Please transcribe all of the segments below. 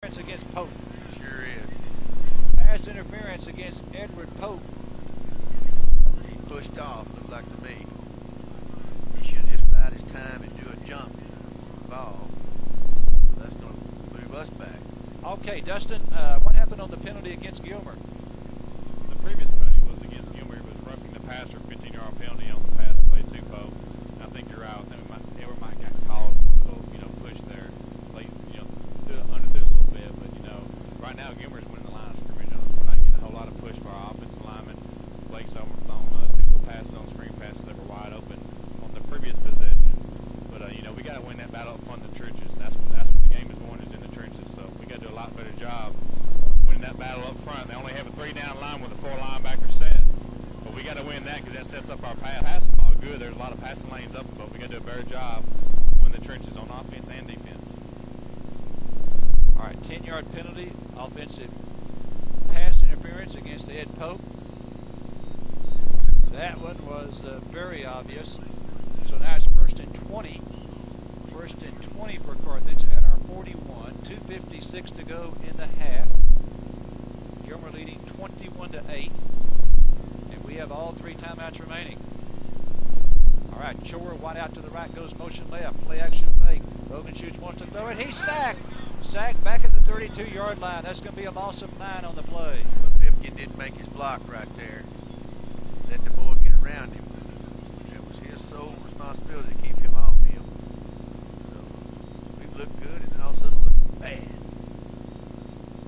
interference against Pope. Sure is. Pass interference against Edward Pope. He pushed off, looked like to me. He should have just bided his time and do a jump ball. That's going to move us back. Okay, Dustin, what happened on the penalty against Gilmer? The previous penalty was against Gilmer. It was roughing the passer, 15-yard penalty on the pass play to Pope. I think you're right. Edward might got called for a little, push there. Late, underthrew a little bit, but right now Gilmer's winning the line of scrimmage. We're not getting a whole lot of push by our offensive linemen. Blake's overthrown 2 little passes on screen passes that were wide open on the previous possession. But we got to win that battle up front in the trenches. That's when the game is won, is in the trenches. So we got to do a lot better job of winning that battle up front. They only have a 3-down line with a 4-linebacker set, but we got to win that because that sets up our passing ball good. There's a lot of passing lanes up, but we got to do a better job of winning the trenches on offense and defense. All right, 10-yard penalty, offensive pass interference against Ed Pope. That one was very obvious. So now it's 1st and 20. 1st and 20 for Carthage at our 41. 2:56 to go in the half. Gilmer leading 21-8. And we have all 3 timeouts remaining. All right, Chore, wide out to the right, goes motion left. Play action fake. Logan shoots, wants to throw it. He's sacked. Sacked back at the 32-yard line. That's going to be a loss of 9 on the play. But Pipkin didn't make his block right there. Let the boy get around him. It was his sole responsibility to keep him off him. So we've looked good and also looked bad.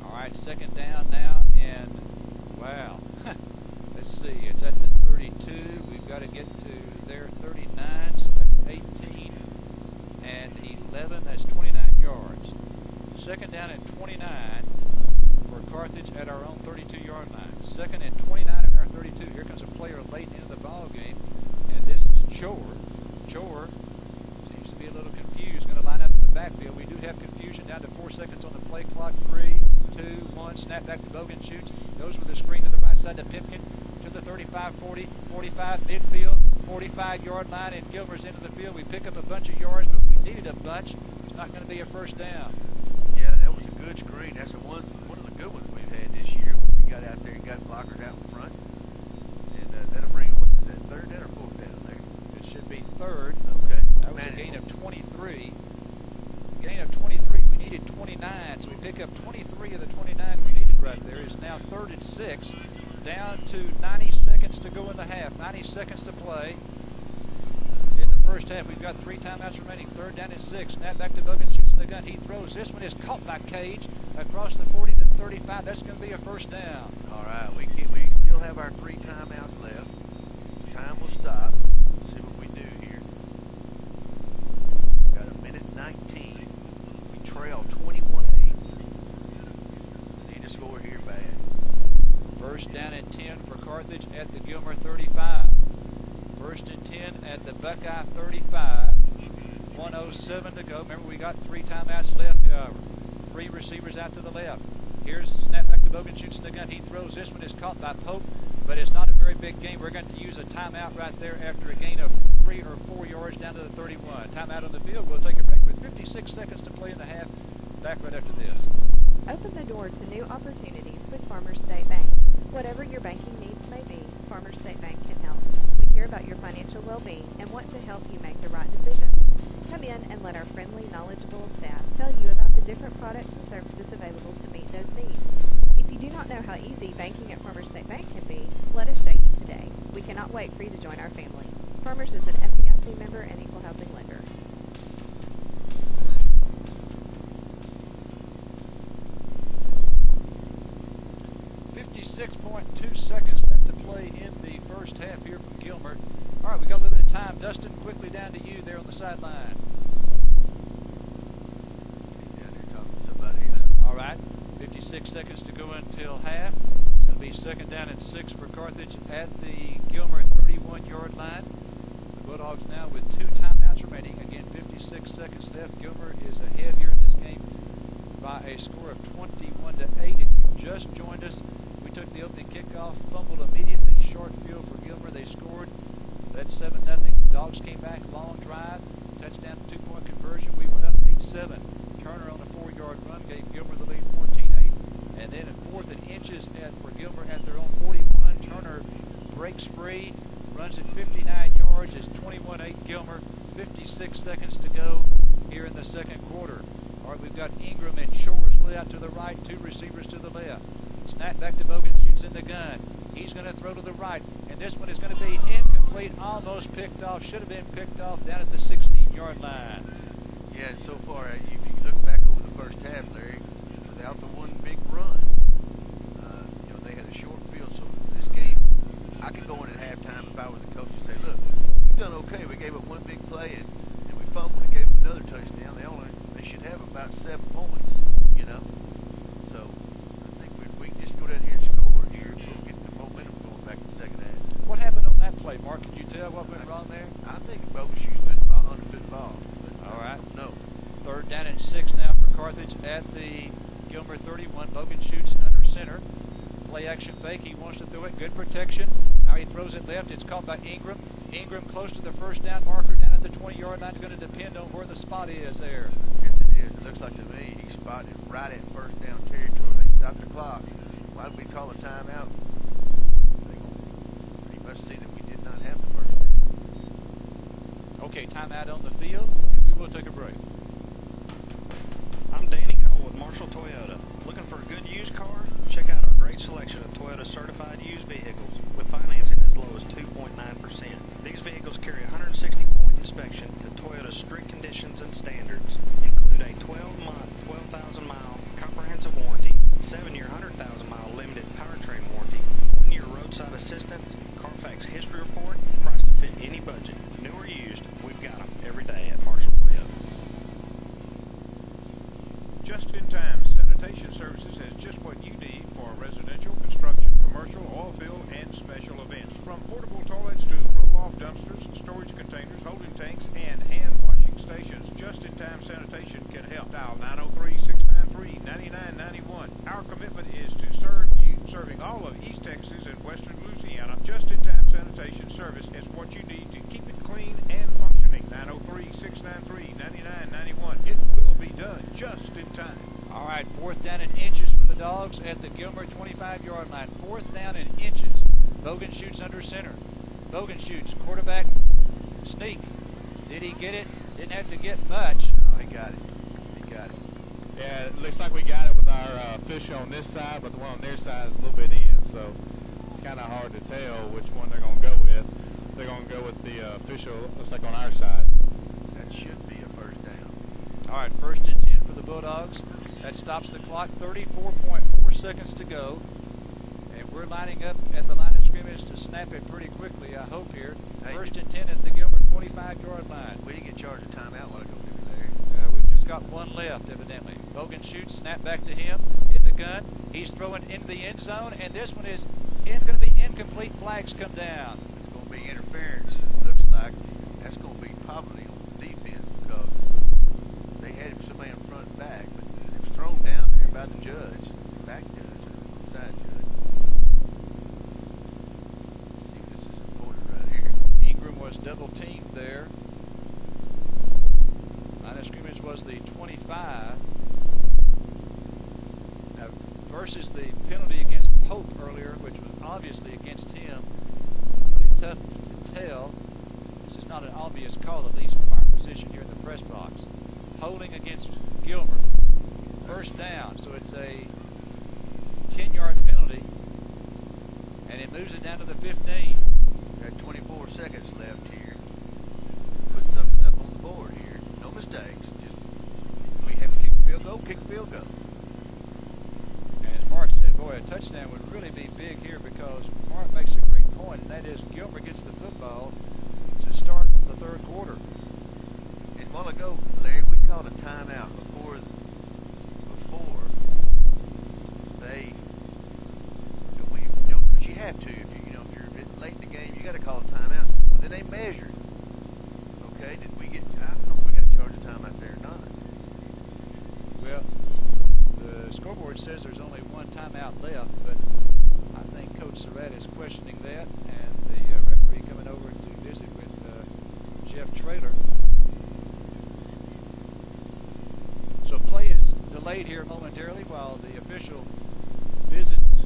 All right, 2nd down now, and wow. Let's see, it's at the 32. We've got to get to their 39, so that's 18 and 11. That's 29 yards. 2nd down and 29 for Carthage at our own 32-yard line. 2nd and 29 at our 32. Here comes a player late into the ball game, and this is Chore. Chore seems to be a little confused. Going to line up in the backfield. We do have confusion down to 4 seconds on the play clock. 3, 2, 1. Snap back to Bogan, shoots. Goes with the screen to the right side to Pipkin. To the 35, 40, 45 midfield, 45-yard line, and Gilmer's into the field. We pick up a bunch of yards, but we needed a bunch. It's not going to be a 1st down. Yeah, that was a good screen. That's one of the good ones we've had this year when we got out there and got blockers out in front. And that'll bring, what is that, 3rd down or 4th down there? It should be 3rd. Okay. That was a gain of 23. Gain of 23. We needed 29, so we pick up 23 of the 29 we needed right there. It's now 3rd and 6. Down to 90 seconds to go in the half. 90 seconds to play. In the first half, we've got 3 timeouts remaining. 3rd down and 6. Snap back to Bogan, shoots the gun. He throws. This one is caught by Cage across the 40 to the 35. That's going to be a 1st down. All right, we still have our 3 timeouts left. Time will stop. Let's see what we do here. Got 1:19. We trail 21-8. Need to score here bad. 1st down and 10 for Carthage at the Gilmer 35. 1st and 10 at the Buckeye 35. 1:07 to go. Remember, we got 3 timeouts left, however. 3 receivers out to the left. Here's the snap back to Bogan, shoots in the gun. He throws. This one is caught by Pope, but it's not a very big gain. We're going to use a timeout right there after a gain of 3 or 4 yards down to the 31. Timeout on the field. We'll take a break with 56 seconds to play in the half. Back right after this. Open the door to new opportunities with Farmers State Bank. Whatever your banking needs may be, Farmers State Bank can help. We care about your financial well-being and want to help you make the right decisions. Come in and let our friendly, knowledgeable staff tell you about the different products and services available to meet those needs. If you do not know how easy banking at Farmers State Bank can be, let us show you today. We cannot wait for you to join our family. Farmers is an FDIC member and equal housing lender. 6.2 seconds left to play in the first half here from Gilmer. All right, we got a little bit of time. Dustin, quickly down to you there on the sideline. Down there talking to somebody. All right, 56 seconds to go until half. It's going to be 2nd down and 6 for Carthage at the Gilmer 31-yard line. The Bulldogs now with 2 timeouts remaining. Again, 56 seconds left. Gilmer is ahead here in this game by a score of 21-8. If you've just joined us, we took the opening kickoff, fumbled immediately, short field for Gilmer. They scored. That's 7-0. Dogs came back, long drive, touchdown, 2-point conversion. We went up 8-7. Turner on a 4-yard run gave Gilmer the lead breaks free, runs it 59 yards. It's 21-8 Gilmer. 56 seconds to go here in the second quarter. All right, we've got Ingram and Shore split out to the right, two receivers to the left. Snap back to Bogan, shoots in the gun. He's going to throw to the right, and this one is going to be incomplete, almost picked off, should have been picked off down at the 16-yard line. Yeah, and so far, if you look back over the first half, Larry, without the one big run, they had a short field. So this game, I could go in at halftime if I was the coach and say, look, we've done okay. We gave up one big play, and we fumbled and gave them another touchdown. They should have about 7 points, So I think we can just go down here and score here. We'll get the momentum going back in the second half. What happened on that play, Mark? Could you tell what went wrong there? I think Bogan shoots understood the ball. All right. No. 3rd down and 6 now for Carthage at the Gilmer 31. Bogan shoots under center. Play action fake. He wants to throw it. Good protection. Now he throws it left. It's caught by Ingram. Ingram close to the first down marker down at the 20-yard line. Going to depend on where the spot is there. Yes, it is. It looks like to me he spotted right at first down territory. They stopped the clock. Why did we call a timeout? They pretty much see that we did not have the first down. Okay, timeout on the field, and we will take a break. I'm Danny Cole with Marshall Toyota. Looking for a good used car? Check out our great selection of Toyota certified used vehicles with financing as low as 2.9%. These vehicles carry a 160-point inspection to Toyota's strict conditions and standards, include a 12-month, 12,000-mile comprehensive warranty, 7-year, 100,000-mile limited powertrain warranty, 1-year roadside assistance, Carfax history report, price to fit any budget. New or used, we've got them every day at Marshall Toyota. Just-in-time sanitation services has just what you need for residential, construction, commercial, oil field, and special events. From portable toilets to roll-off dumpsters, storage containers, holding tanks, and hand-washing stations, Just-in-time sanitation can help. Dial 903-693-9991. Our commitment is to serve you, serving all of East Texas and Western Louisiana. Just-in-time sanitation service is what you need to keep it clean and functioning. 903-693-9991. It will be done just in time. All right, 4th down and inches for the Dogs at the Gilmer 25-yard line. 4th down and inches. Bogan shoots under center. Bogan shoots. Quarterback sneak. Did he get it? Didn't have to get much. No, he got it. Yeah, it looks like we got it with our official on this side, but the one on their side is a little bit in, so it's kind of hard to tell which one they're going to go with. They're going to go with the official, looks like on our side. That should be a first down. All right, 1st and 10 for the Bulldogs. That stops the clock. 34.4 seconds to go. And we're lining up at the line of scrimmage to snap it pretty quickly, I hope here. Hey. 1st and 10 at the Gilmer 25-yard line. We didn't get charged a timeout while ago, did we, Larry? We've just got one left, evidently. Bogan shoots, snap back to him in the gun. He's throwing into the end zone, and this one is going to be incomplete. Flags come down. It's going to be interference. It looks like that's going to be probably on defense because they had somebody in front and back, but it was thrown down there by the judge, back judge, or side judge. Let's see if this is important right here. Ingram was double teamed there. Line of scrimmage was the 25. Now, versus the penalty against Pope earlier, which was obviously against him. Really tough to tell. This is not an obvious call, at least from our position here in the press box. Holding against Gilmer. 1st down, so it's a 10-yard penalty, and it moves it down to the 15. Got 24 seconds left here. Put something up on the board here. No mistakes. Just we have to kick a field goal, kick a field goal. And as Mark said, boy, a touchdown would really be big here because Mark makes a great point, and that is Gilmer gets the football to start the 3rd quarter. And a while ago, Larry, we called a timeout before they, because you have to. If you're late in the game, you got to call a timeout. Well, then they measured. Okay, did we get? I don't know if we got charged a timeout there or not. Well, the scoreboard says there's only one timeout left, but I think Coach Surratt is questioning that, and the referee coming over to visit with Jeff Traylor. So play is delayed here momentarily while the official visits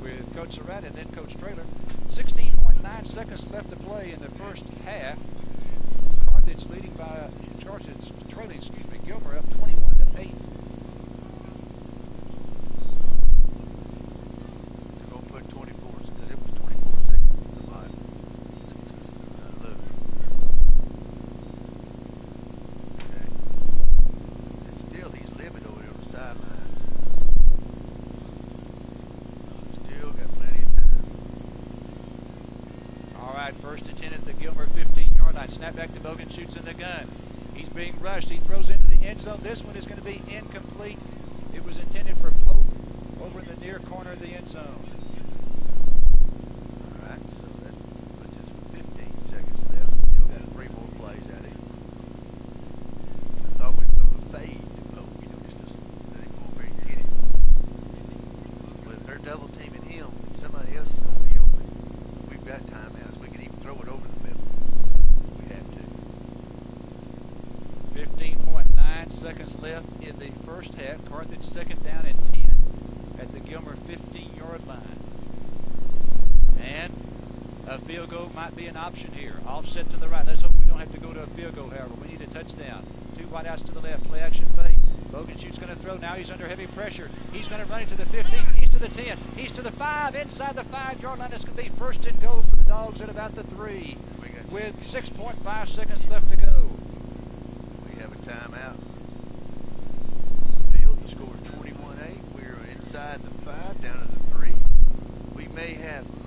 with Coach Surratt and then Coach Traylor. 16-point 6.9 seconds left to play in the first half. Carthage leading by, Carthage trailing, Gilmer up 21-8. They're going to put 24, because it was 24 seconds. Somebody. Look. Okay. And still, he's living over there on the sidelines. Still got plenty of time. All right, first and 10 at the Gilmer 15-yard line. Snap back to Bogan, shoots in the gun. He's being rushed. He throws into the end zone. This one is going to be incomplete. It was intended for Pope over in the near corner of the end zone. All right, so that puts us 15 seconds left. Still got 3 more plays at it. I thought we'd throw the fade to Pope, just to let him go over and get it. But if they're double teaming him, somebody else is going to be open. We've got timeouts. We can even throw it over the middle. We have to. 15.9 seconds left in the first half. Carthage second down and 10 at the Gilmer 15-yard line. And a field goal might be an option here. Offset to the right. Let's hope we don't have to go to a field goal, however. We need a touchdown. 2 wideouts to the left. Play action fake. Boganchute's going to throw. Now he's under heavy pressure. He's going to run it to the 15. He's to the 10. He's to the 5. Inside the 5-yard line. It's going to be first and goal for the Dogs at about the 3. With 6.5 seconds left to go. We have a timeout. Field, the score is 21-8. We're inside the 5, down to the 3. We may have 2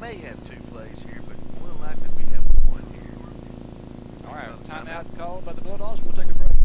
plays here, but more than likely we have 1 here. All right, timeout called by the Bulldogs. We'll take a break.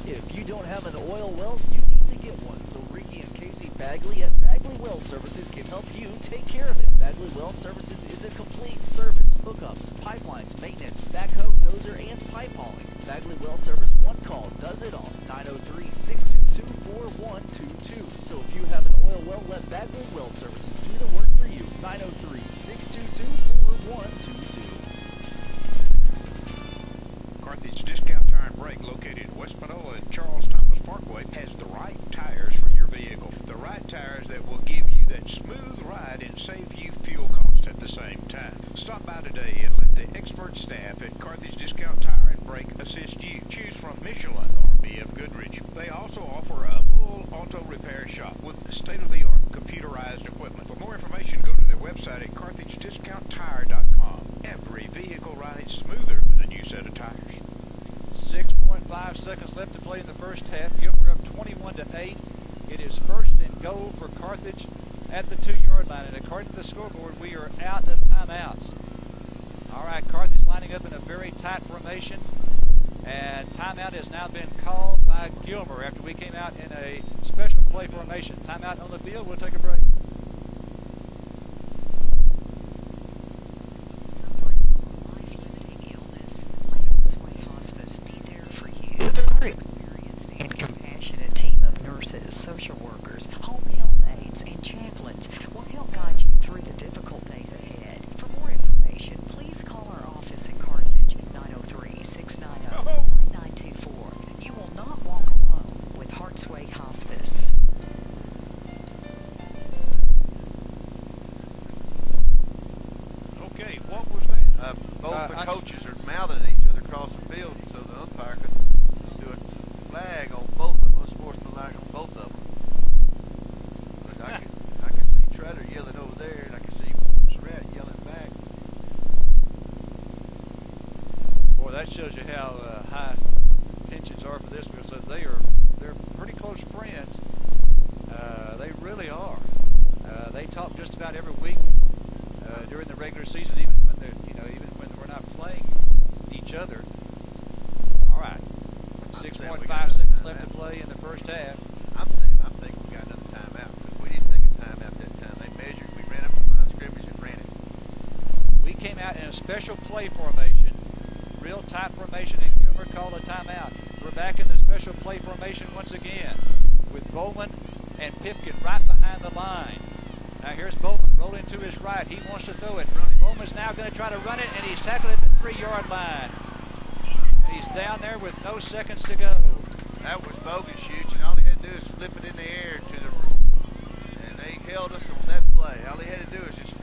If you don't have an oil well, you need to get one. So Ricky and Casey Bagley at Bagley Well Services can help you take care of it. Bagley Well Services is a complete service. Hookups, pipelines, maintenance, backhoe, dozer, and pipe hauling. Bagley Well Service, one call does it all. 903-622-4122. So if you have an oil well, let Bagley Well Services do the work for you. 903-622-4122. Carthage Discount Tire and Brake, located in West Panola and Charles Thomas Parkway, has the right tires for your vehicle. The right tires that will give you that smooth ride and save you fuel costs at the same time. Stop by today and let the expert staff at Carthage Discount Tire and Brake assist you. Choose from Michelin or BF Goodrich. They also offer a full auto repair shop with state-of-the-art computerized equipment. For more information, go to their website at carthagediscounttire.com. Every vehicle rides smoother with a new set of tires. 6.5 seconds left to play in the first half. Gilmer up 21-8. It is first and goal for Carthage at the 2-yard line. And according to the scoreboard, we are out of timeouts. All right, Carthage lining up in a very tight formation. And timeout has now been called by Gilmer after we came out in a special play formation. Timeout on the field. We'll take a break. Suffering from a life-limiting illness, let Hartsway Hospice be there for you. Our experienced and compassionate team of nurses, social workers, home health aides, and chaplains will help guide you through the difficult days ahead. For more information, please call our office in Carthage at 903-690-9924. You will not walk alone with Hartsway Hospice. Okay, what was that? Both the coaches are mouthing at each other across the field, so the umpire could do a flag on both of them, a sportsmanlike on both of them. But I could see Treader yelling over there, and I could see Surratt yelling back. Boy, that shows you how high tensions are for this because they're pretty close friends. They really are. They talk just about every week during the regular season, even when we're not playing each other. All right, 6.5 seconds left to play in the first half. I think we got another timeout. We didn't take a timeout that time. They measured. We ran up the line of scrimmage and ran it. We came out in a special play formation, real tight formation, and Gilmer called a timeout. We're back in the special play formation once again with Bowman and Pipkin right behind the line. Now here's Bowman rolling to his right. He wants to throw it. Bowman's now going to try to run it, and he's tackled at the 3-yard line. And he's down there with no seconds to go. That was Boganchute's, and all he had to do is flip it in the air to the, and they held us on that play. All he had to do is just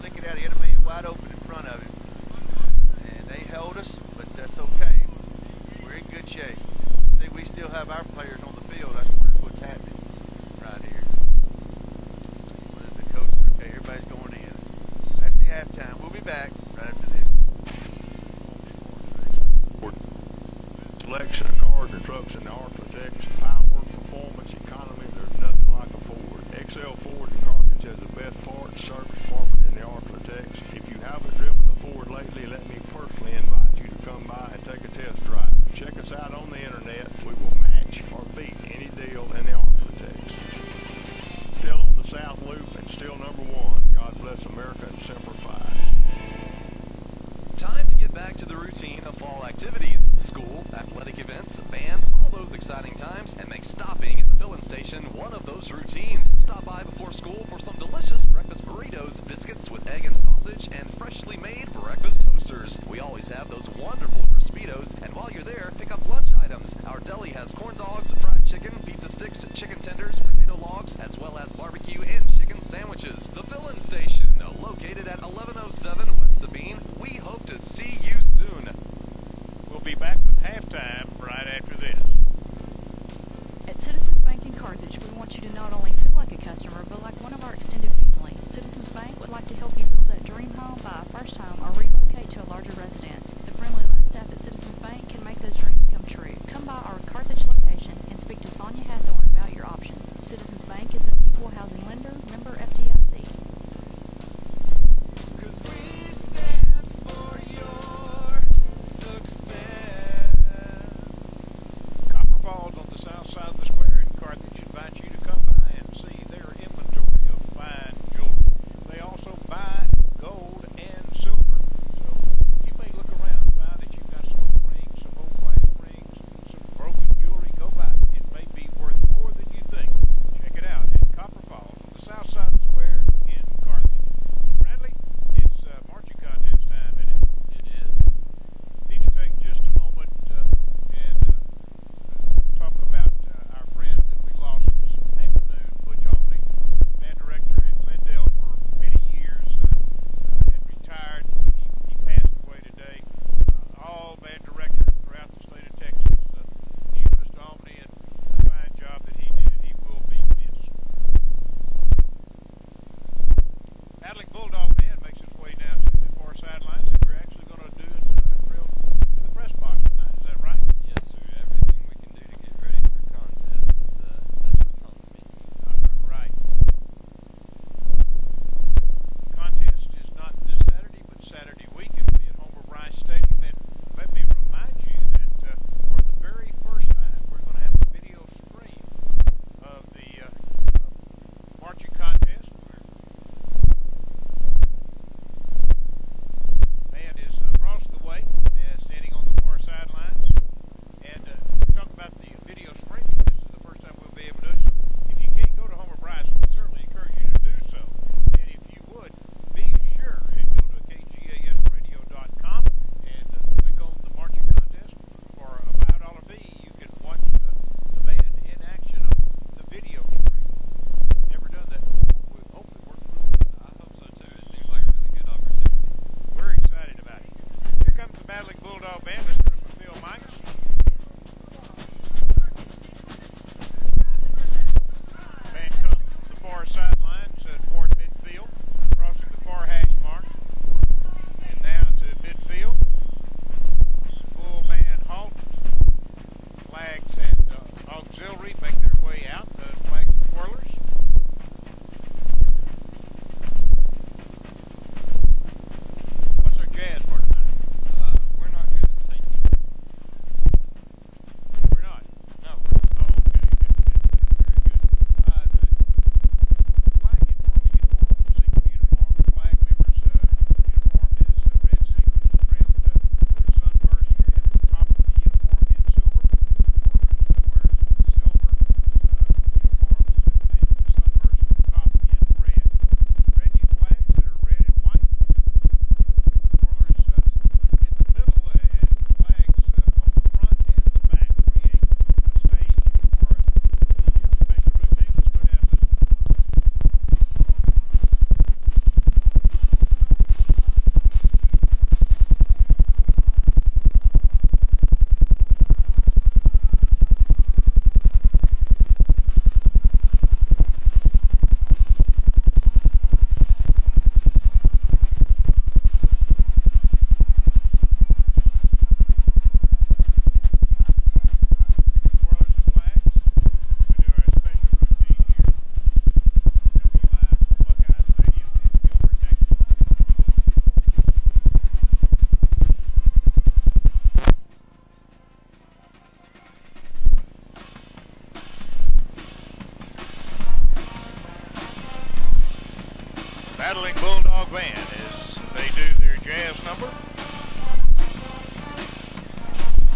Battling Bulldog Band as they do their jazz number.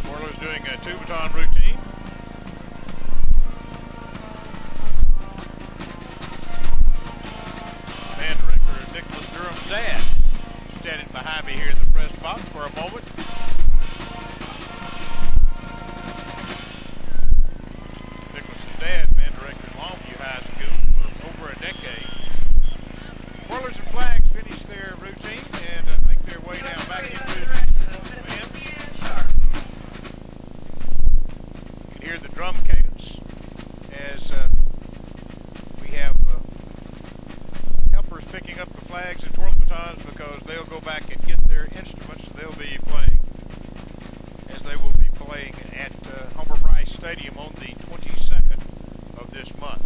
Whirler's doing a two-baton routine. Band director Nicholas Durham's dad standing behind me here in the press box for a moment. Nicholas's dad, band director at Longview High School for over a decade. Whirlers and Flags finish their routine and make their way now back into the band. You can hear the drum cadence as we have helpers picking up the flags and twirl batons because they'll go back and get their instruments. They'll be playing as they will be playing at Homer Bryce Stadium on the 22nd of this month.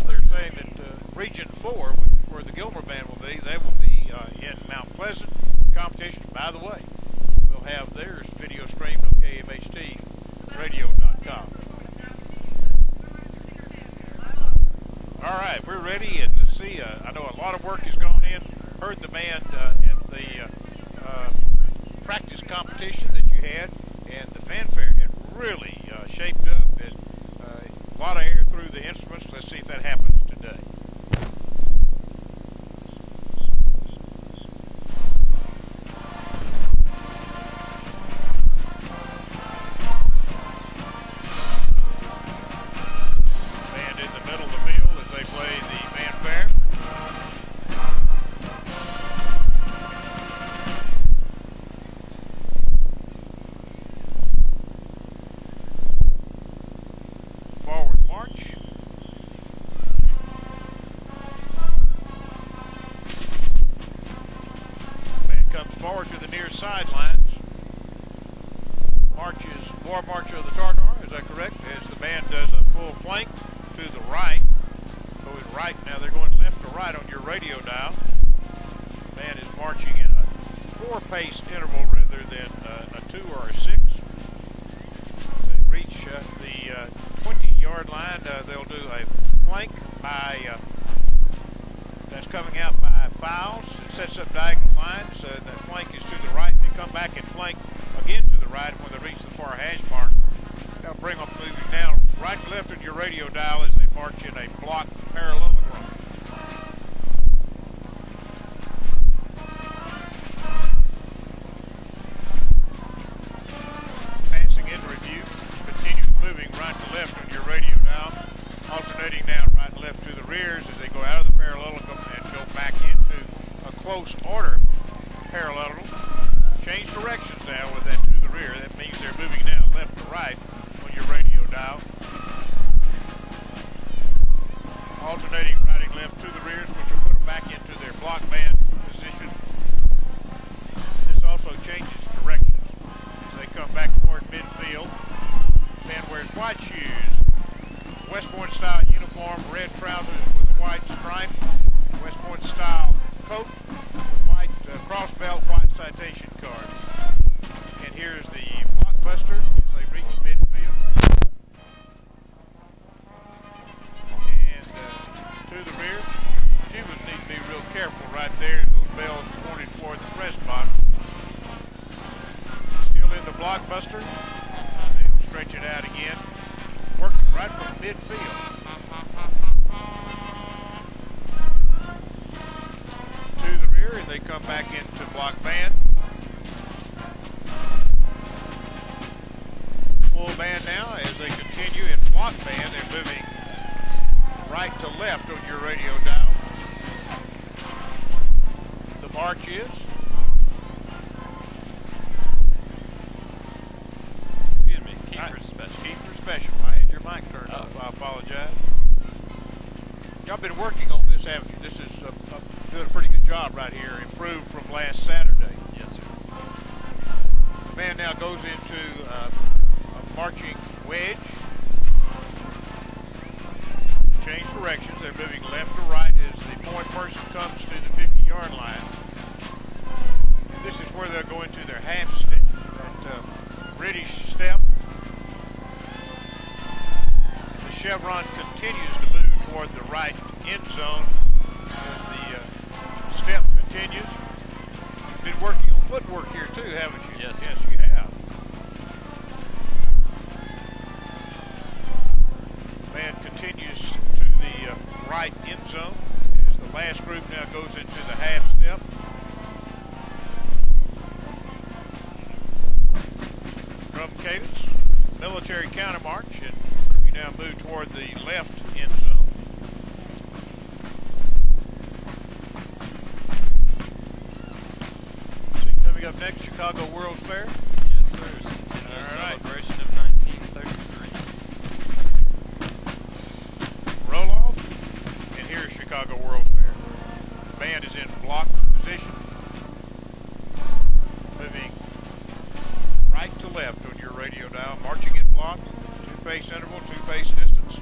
They're saying that Region 4, which is where the Gilmer Band will be, they will be in Mount Pleasant competition. By the way, we'll have theirs video streamed on KMHTradio.com. All right, we're ready, and let's see. I know a lot of work has gone in. Heard the band at the practice competition that you had, and the fanfare had really shaped up, and a lot of air through the instruments. Let's see if that happens today. Band in the middle of the field as they play the fanfare. Forward march. Band comes forward to the near sidelines. Marches, war march of the Tartar, is that correct? As the band does a full flank to the right. Going right, now they're going left to right on your radio dial. The band is marching in a 4-paced interval rather than a 2 or a 6. As they reach the 20-yard line, they'll do a flank by, that's coming out by fouls. It sets up diagonal lines. The flank is to the right. They come back and flank again to the right when they reach the far hash mark. That'll bring them moving now right and left on your radio dial as they march in a block parallelogram. Passing in review, continue moving right to left on your radio dial, alternating now right and left to the rears as they go out of the parallelogram and go back into a close order parallelogram. Change directions now with that to the rear. That means they're moving now left to right on your radio dial. Alternating right and left to the rears, which will put them back into their block band position. This also changes directions as they come back toward midfield. Band wears white shoes, West Point style uniform, red trousers with a white stripe, West Point style coat with white cross belt, white citation card. And here's the blockbuster as they reach midfield. And to the rear. Students need to be real careful right there as those bells pointed toward the press box. Still in the blockbuster. They'll stretch it out again. Working right from midfield. To the rear, and they come back into block band. Full band now as they continue in block band. They're moving right to left on your radio dial. The march is. Excuse me, Keeper Special. Keeper Special. I had your mic turned off. I apologize. Y'all been working on this, haven't you? This is doing a pretty good job right here. Improved from last Saturday. Yes, sir. The band now goes into a marching wedge. Change directions. They're moving left to right as the point person comes to the 50-yard line. And this is where they'll go into their half step. That British step. chevron continues to move toward the right end zone. The step continues. Been working on footwork here too, haven't you? Yes. Yes, you have. Man continues to the right end zone as the last group now goes into the half step. Drum cadence, military countermarch, and we now move toward the left end zone. See, coming up next, Chicago World's Fair. Yes, sir. Centennial celebration of 1933. Roll off, and here's Chicago World's Fair. The band is in block position, moving right to left on your radio dial, marching in block, two-pace interval, two-pace distance.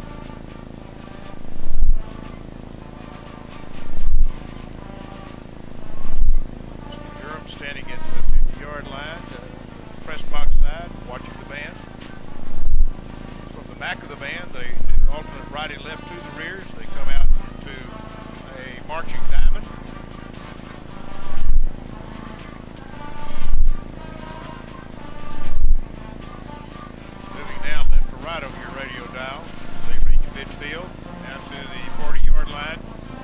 Mr. Durham standing at the 50-yard line, press box side, watching the band. From the back of the band, they do alternate right and left to the rears. They come out into a marching diamond. Moving down left to right over your radio dial. They reach midfield, down to the 40-yard line,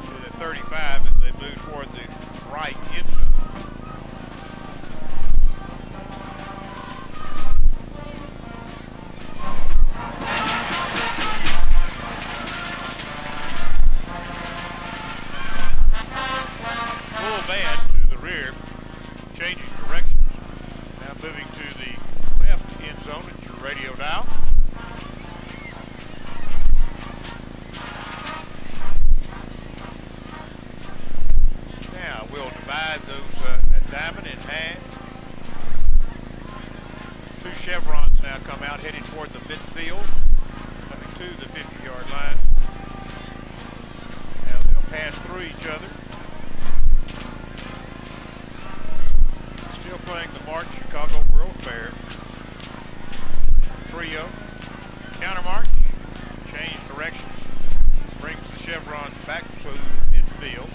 to the 35 as they move toward the right end zone. Full band to the rear, changing directions. Now moving to the left end zone at your radio dial. Now we'll divide that diamond in half. Two chevrons now come out heading toward the midfield, coming to the 50-yard line. Now they'll pass through each other. Still playing the march, Chicago World Fair. Trio, countermarch, change directions, brings the chevrons back to midfield.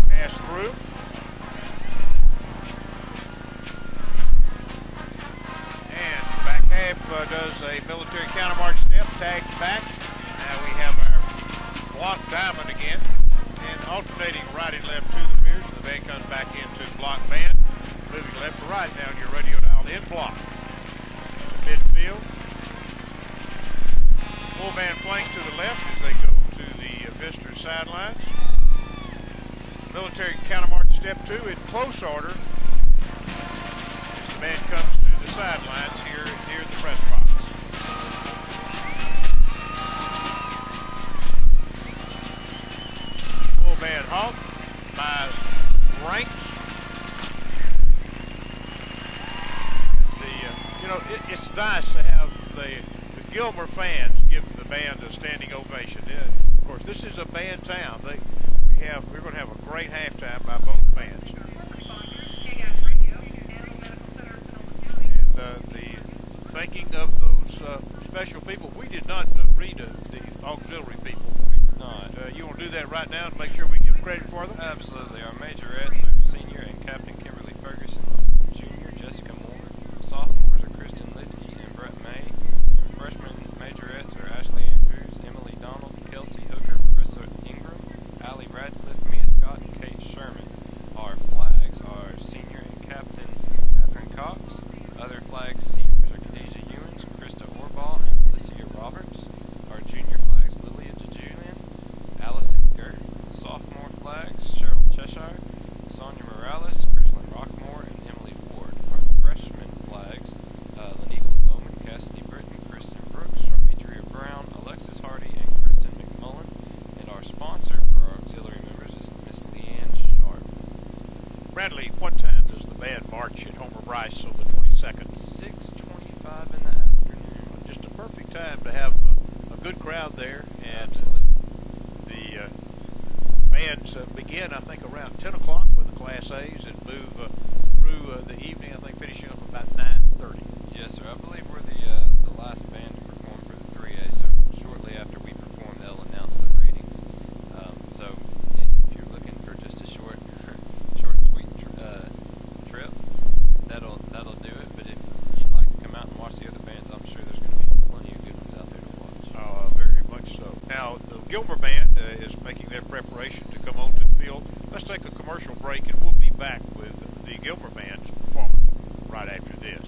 Pass through. And back half does a military countermarch step, tags back. Now we have our block diamond again, and alternating right and left to the rear, so the band comes back into block band, moving left to right now on your radio dial in block. Midfield. Full band flank to the left as they go to the visitor sidelines. Military countermarch step 2 in close order as the band comes to the sidelines here near the press box. Full band halt by ranks. It's nice to have the Gilmer fans give the band a standing ovation. Of course, this is a band town. We're going to have a great halftime by both bands. KGAS Radio, Animal Medical Center, Sonoma County. And the thinking of those special people. We did not read the auxiliary people. We did not. You want to do that right now and make sure we give credit for them? Absolutely. Our majorettes are senior and Captain Kimberly Ferguson, junior Jessica Moore, sophomores are Kristen Liddy and Brett May, and freshman majorettes are Ashley Andrews, Emily Donald, Kelsey Hooker, Marissa Ingram, Allie Radcliffe, Mia Scott, and Kate Sherman. Our flags are senior and Captain Catherine Cox. Other flags seniors are Khadijah Ewins, Krista Orbaugh, and Alicia Roberts. Our junior flags, Lilia DeJulian, Allison Gert. Sophomore flags, Cheryl Cheshire, Sonia Morales, Krishlyn Rockmore, and Emily Ward. Our freshman flags, Laniqua Bowman, Cassidy Britton, Kristen Brooks, Sharmitria Brown, Alexis Hardy, and Kristen McMullen. And our sponsor for our auxiliary members is Miss Leanne Sharp. Bradley, what time does the band march at Homer Bryce on the 22nd? 6:25 in the afternoon. Just a perfect time to have a good crowd there. And Absolutely. the bands begin, I think, around 10 o'clock with the Class A's and move through through the evening, I think finishing up about 9:30. Yes, sir. I believe we're the last band to perform for the 3A, so shortly after we perform, they'll announce the ratings. So if you're looking for just a short and sweet trip, that'll do it. But if you'd like to come out and watch the other bands, I'm sure there's going to be plenty of good ones out there to watch. Very much so. Now, the Gilmer Band is making their preparation to come onto the field. Let's take a commercial break, and we'll be back with the Gilmer Band's performance right after this.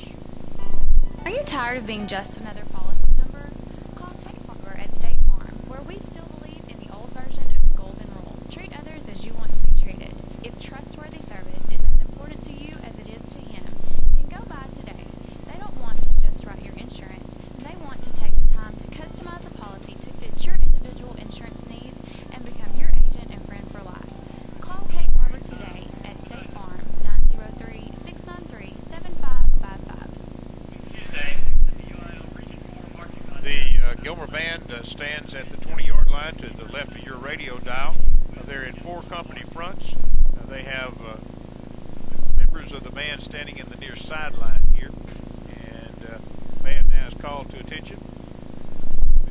Are you tired of being just another policy number? Call Tate Farmer at State Farm, where we still believe in the old version of the golden rule. Treat others as you want to be treated. If trustworthy service is as important to you as it is to him, then go by today. They don't want to just write your insurance, they want to take the time to customize a policy to fit your individual insurance needs and become your agent and friend for life. Call Tate Farmer today at State Farm, 903-693-7555. The Gilmer Band stands at the 20-yard line to the left of your radio dial. They're in 4 company fronts. They have members of the band standing in the near sideline here. And the band now is called to attention.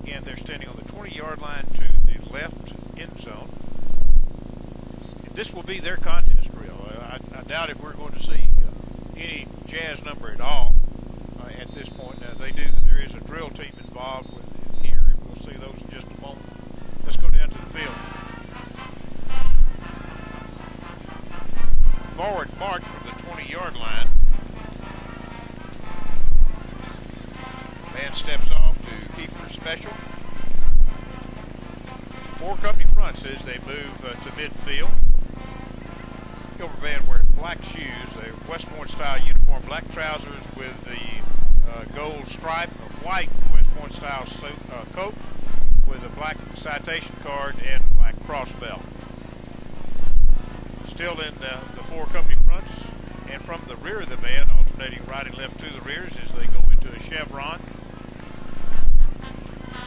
Again, they're standing on the 20-yard line to the left end zone. And this will be their contest drill. I doubt if we're going to see any jazz number at all at this point. Now, there is a drill team involved with here, and we'll see those in just a moment. Let's go down to the field. Forward march from the 20-yard line. Band steps off to keep their special. 4 company fronts as they move to midfield. Gilmer Band wears black shoes, a West Point style uniform, black trousers with the gold stripe, a white West Point style coat with a black citation card and black cross belt. Still in the 4 company fronts, and from the rear of the band, alternating right and left to the rears as they go into a chevron.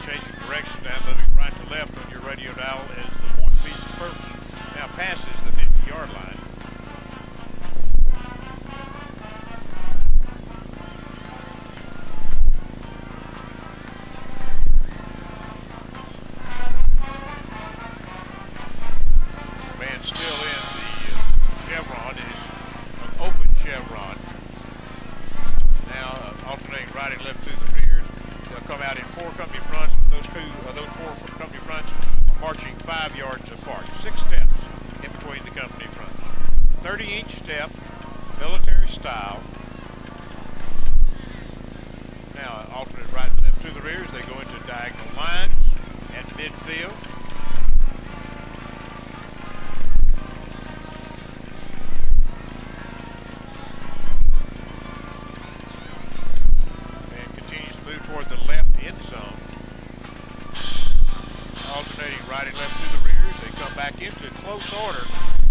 Changing direction now, moving right to left on your radio dial as the point beat person now passes the 50-yard line. Marching 5 yards apart, 6 steps in between the company fronts. 30-inch step, military style. Now alternate right and left to the rears. They go into diagonal lines at midfield. And continues to move toward the left end zone. Alternating right and left to the rears. They come back into close order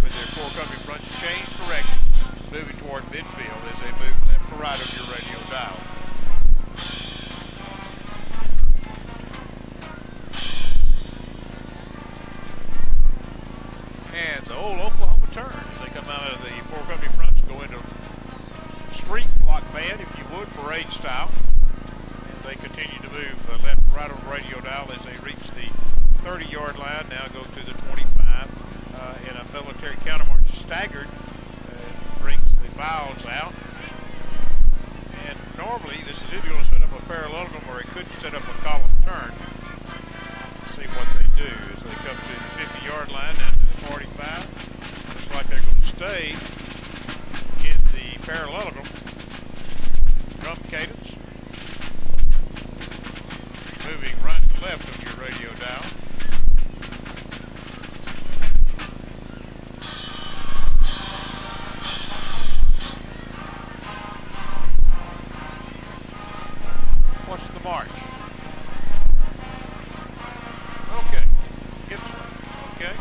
with their 4 company fronts change direction, moving toward midfield as they move left to right of your radio dial. And the old Oklahoma turn as they come out of the 4 company fronts, go into street block band, if you would, parade style. And they continue to move left to right on the radio dial as they reach the 30-yard line, now go to the 25 in a military countermarch staggered, brings the fouls out. And normally this is either going to set up a parallelogram or it could set up a column turn. Let's see what they do as they come to the 50-yard line down to the 45. Looks like they're going to stay in the parallelogram. Drum cadence. Moving right to left of your radio dial. What's the march? Okay. Okay.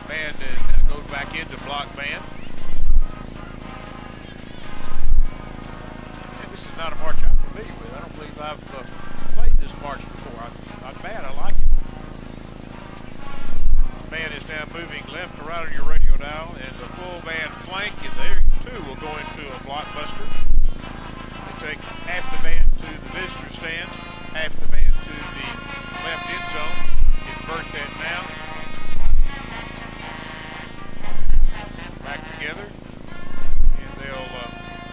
Band now goes back into block band. And this is not a march I'm familiar with. I don't believe I've played this march before. Not bad. I like it. half the band to the left end zone. Invert that now. Back together. And they'll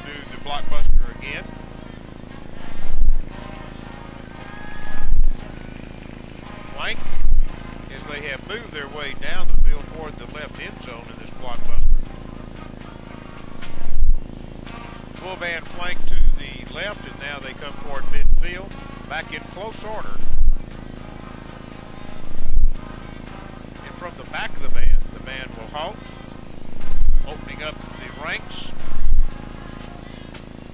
do the blockbuster again. Flank, as they have moved their way down the field toward the left end zone in this blockbuster. Full band flank to the left, and now they come toward midfield. Back in close order. And from the back of the band will halt, opening up the ranks.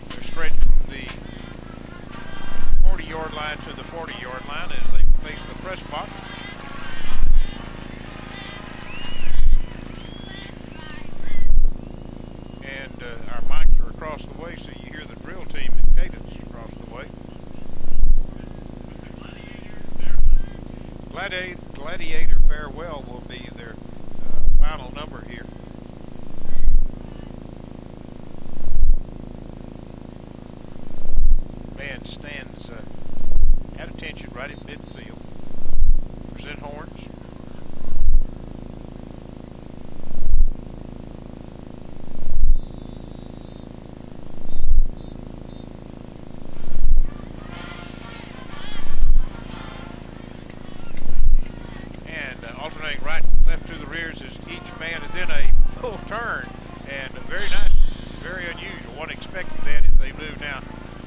They're stretched from the 40-yard line to the 40-yard line as they face the press box. And our mics are across the way, so you hear the drill team in cadence across the way. Gladiator Farewell will be their final number here. Band stands at attention right at midfield. Present horns. Alternating right and left to the rears as each man, and then a full turn, and very nice, very unusual. One expected that as they move now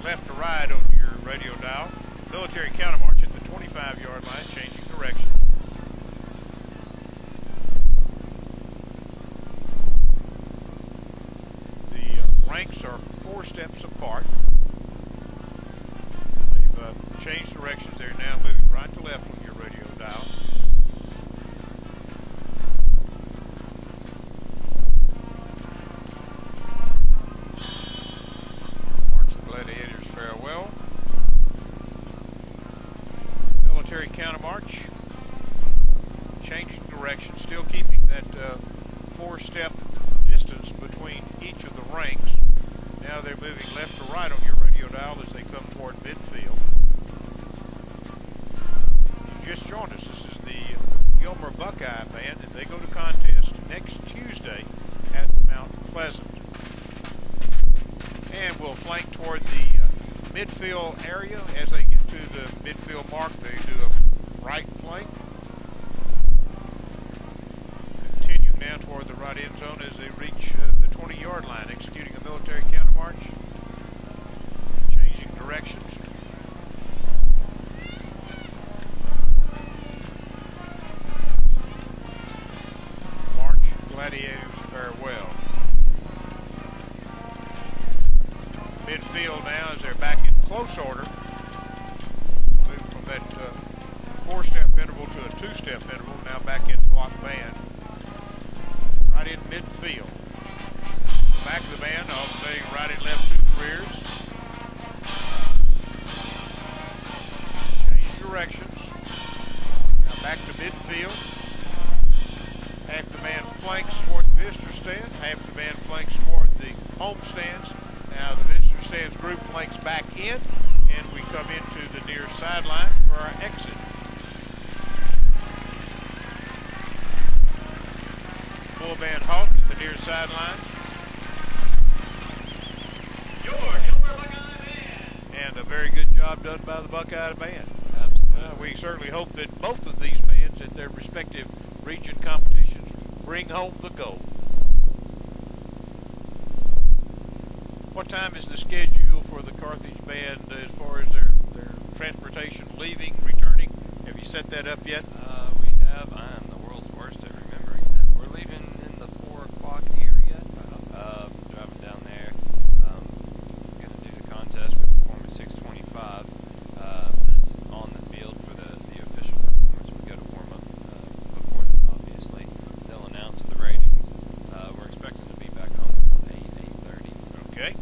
left to right on your radio dial. Military counter march at the 25-yard line, changing direction. The ranks are 4 steps apart. They've changed directions. They're now moving right to left on your radio dial. Military counter march, changing direction, still keeping that 4-step distance between each of the ranks. Now they're moving left to right on your radio dial as they come toward midfield. You just joined us. This is the Gilmer Buckeye Band, and they go to contest next Tuesday at Mount Pleasant. And we'll flank toward the midfield area. As they get to the midfield mark, they do a right flank. Continuing now toward the right end zone as they reach the 20-yard line, executing a military counter march. Changing directions. March Gladiators Farewell. Midfield now as they're back in close order. Move from that 4-step interval to a 2-step interval. Now back in block band. Right in midfield. Back of the band, alternating right and left to the rears. Change directions. Now back to midfield. Half the band flanks toward the visitor stand. Half the band flanks toward the home stands. Now the visitor stands group flanks back in, and we come into the near sideline for our exit. Full band halt at the near sideline. Your Gilmer Buckeye Band. And a very good job done by the Buckeye Band. Absolutely. We certainly hope that both of these bands at their respective region competitions bring home the gold. What time is the schedule for the Carthage Band as far as their transportation, leaving, returning? Have you set that up yet? We have. I am the world's worst at remembering that. We're leaving in the 4 o'clock area. Driving down there. Going to do the contest. We perform at 6:25. That's on the field for the official performance. We go to warm up before that, obviously. They'll announce the ratings. We're expecting to be back home around 8:30. Okay.